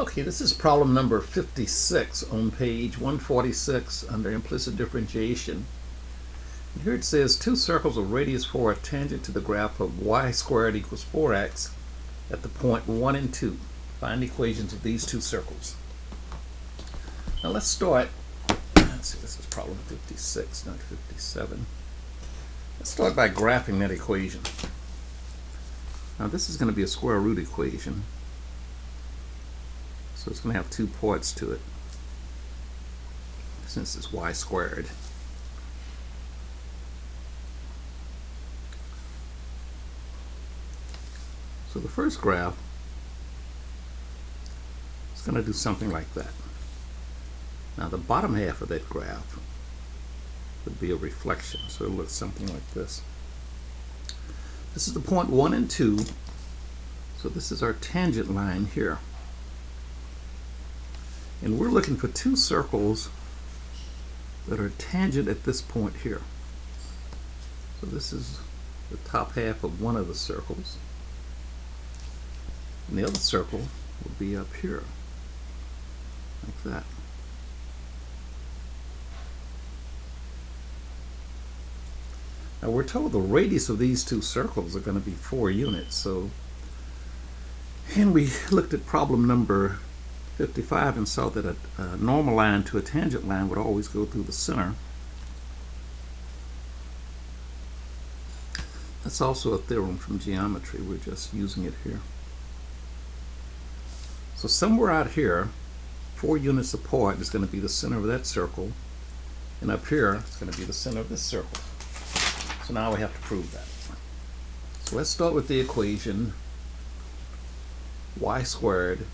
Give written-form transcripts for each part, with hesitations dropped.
Okay, this is problem number 56 on page 146 under implicit differentiation. And here it says two circles of radius 4 are tangent to the graph of y squared equals 4x at the point 1 and 2. Find the equations of these two circles. Now let's start. Let's see, this is problem 56, not 57. Let's start by graphing that equation. Now this is going to be a square root equation. So it's going to have two parts to it, since it's y squared. So the first graph is going to do something like that. Now the bottom half of that graph would be a reflection, so it looks something like this. This is the point 1 and 2, so this is our tangent line here. And we're looking for two circles that are tangent at this point here. So this is the top half of one of the circles. And the other circle will be up here, like that. Now we're told the radius of these two circles are going to be 4 units. And we looked at problem number 55 and saw that a normal line to a tangent line would always go through the center. That's also a theorem from geometry. We're just using it here. So somewhere out here, 4 units apart is going to be the center of that circle, and up here it's going to be the center of this circle. So now we have to prove that. So let's start with the equation y squared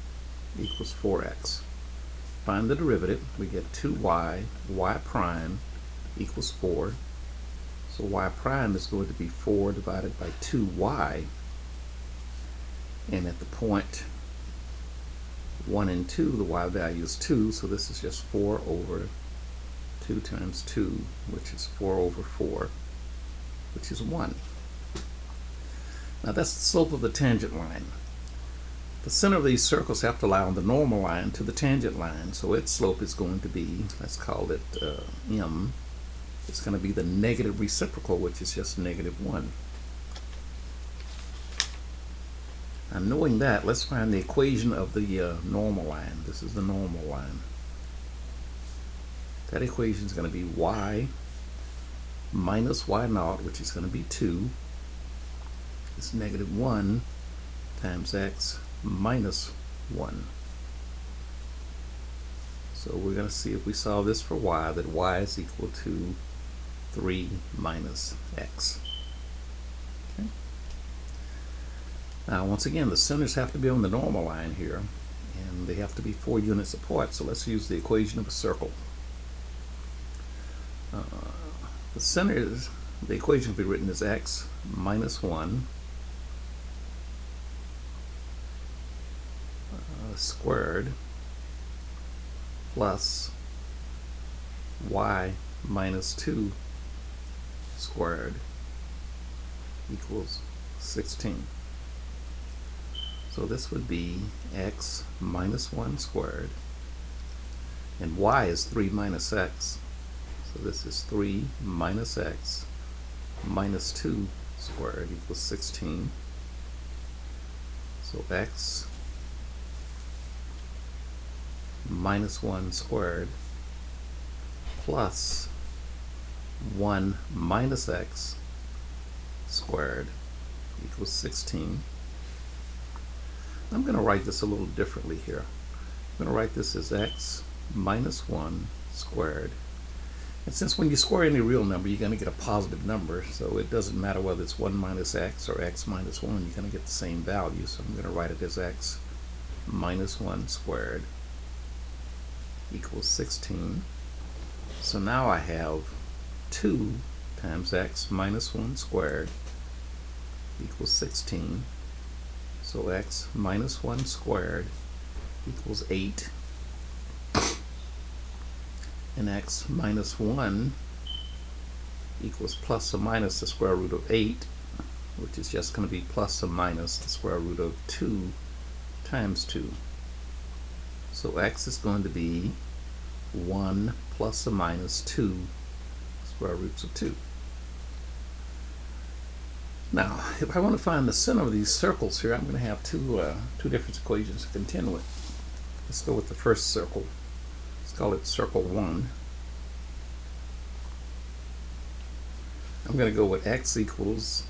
equals 4x. Find the derivative. We get 2y, y prime equals 4. So y prime is going to be 4 divided by 2y. And at the point 1 and 2, the y value is 2, so this is just 4 over 2 times 2, which is 4 over 4, which is 1. Now that's the slope of the tangent line. The center of these circles have to lie on the normal line to the tangent line, so its slope is going to be, let's call it m. It's going to be the negative reciprocal, which is just -1. Now knowing that, let's find the equation of the normal line. This is the normal line. That equation is going to be y minus y naught, which is going to be 2. It's -1 times x minus 1. So we're going to see if we solve this for y, that y is equal to 3 minus x. Okay. Now once again, the centers have to be on the normal line here, and they have to be 4 units apart, so let's use the equation of a circle. The center is, the equation can be written as x minus 1 squared plus y minus 2 squared equals 16. So this would be x minus 1 squared, and y is 3 minus x. So this is 3 minus x minus 2 squared equals 16. So x minus 1 squared plus 1 minus x squared equals 16. I'm going to write this a little differently here. I'm going to write this as x minus 1 squared. And since when you square any real number, you're going to get a positive number, so it doesn't matter whether it's 1 minus x or x minus 1, you're going to get the same value. So I'm going to write it as x minus 1 squared equals 16. So now I have 2 times x minus 1 squared equals 16. So x minus 1 squared equals 8. And x minus 1 equals plus or minus the square root of 8, which is just going to be plus or minus the square root of 2 times 2. So x is going to be 1 plus or minus 2 square roots of 2. Now, if I want to find the center of these circles here, I'm going to have two different equations to contend with. Let's go with the first circle. Let's call it circle 1. I'm going to go with x equals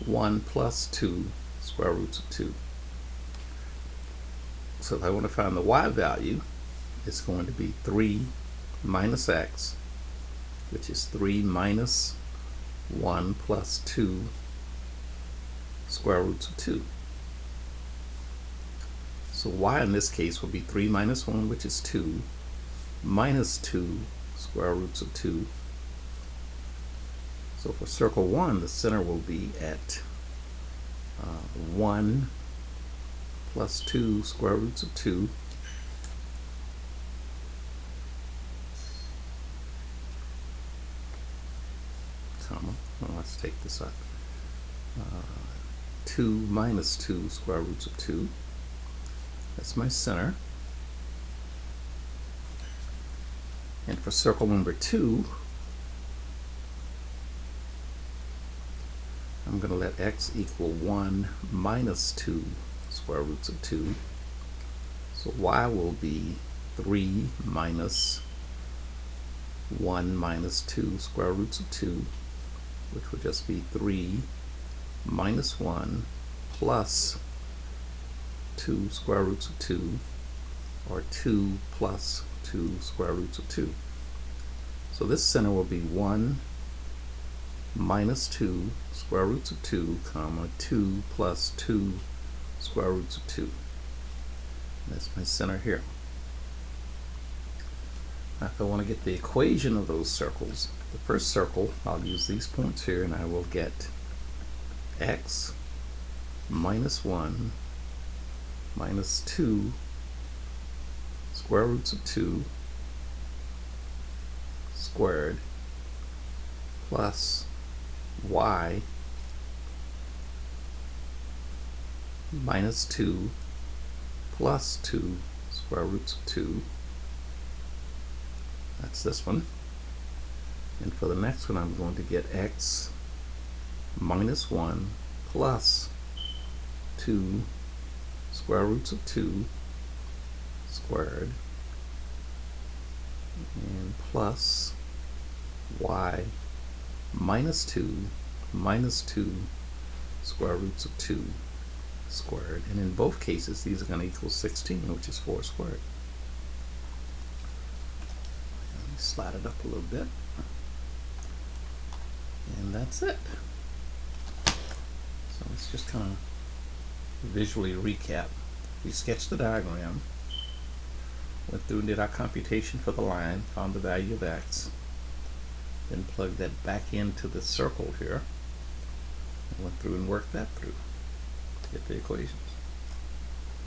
1 plus 2 square roots of 2. So if I want to find the y value, it's going to be 3 minus x, which is 3 minus 1 plus 2 square roots of 2. So y in this case will be 3 minus 1, which is 2, minus 2 square roots of 2. So for circle 1, the center will be at 1 plus 2 square roots of 2. Comma. Well, let's take this up. 2 minus 2 square roots of 2. That's my center. And for circle number 2, I'm going to let x equal 1 minus 2 square roots of 2. So y will be 3 minus 1 minus 2 square roots of 2, which would just be 3 minus 1 plus 2 square roots of 2, or 2 plus 2 square roots of 2. So this center will be 1 minus 2 square roots of 2, comma, 2 plus 2 square roots of 2. That's my center here. Now if I want to get the equation of those circles, the first circle, I'll use these points here, and I will get x minus 1 minus 2 square roots of 2 squared plus y minus 2 plus 2 square roots of 2. That's this one. And for the next one, I'm going to get x minus 1 plus 2 square roots of 2 squared, and plus y minus 2 square roots of 2 squared. And in both cases, these are going to equal 16, which is 4 squared. Let me slide it up a little bit. And that's it. So let's just kind of visually recap. We sketched the diagram, went through and did our computation for the line, found the value of x, then plugged that back into the circle here, and went through and worked that through to get the equations.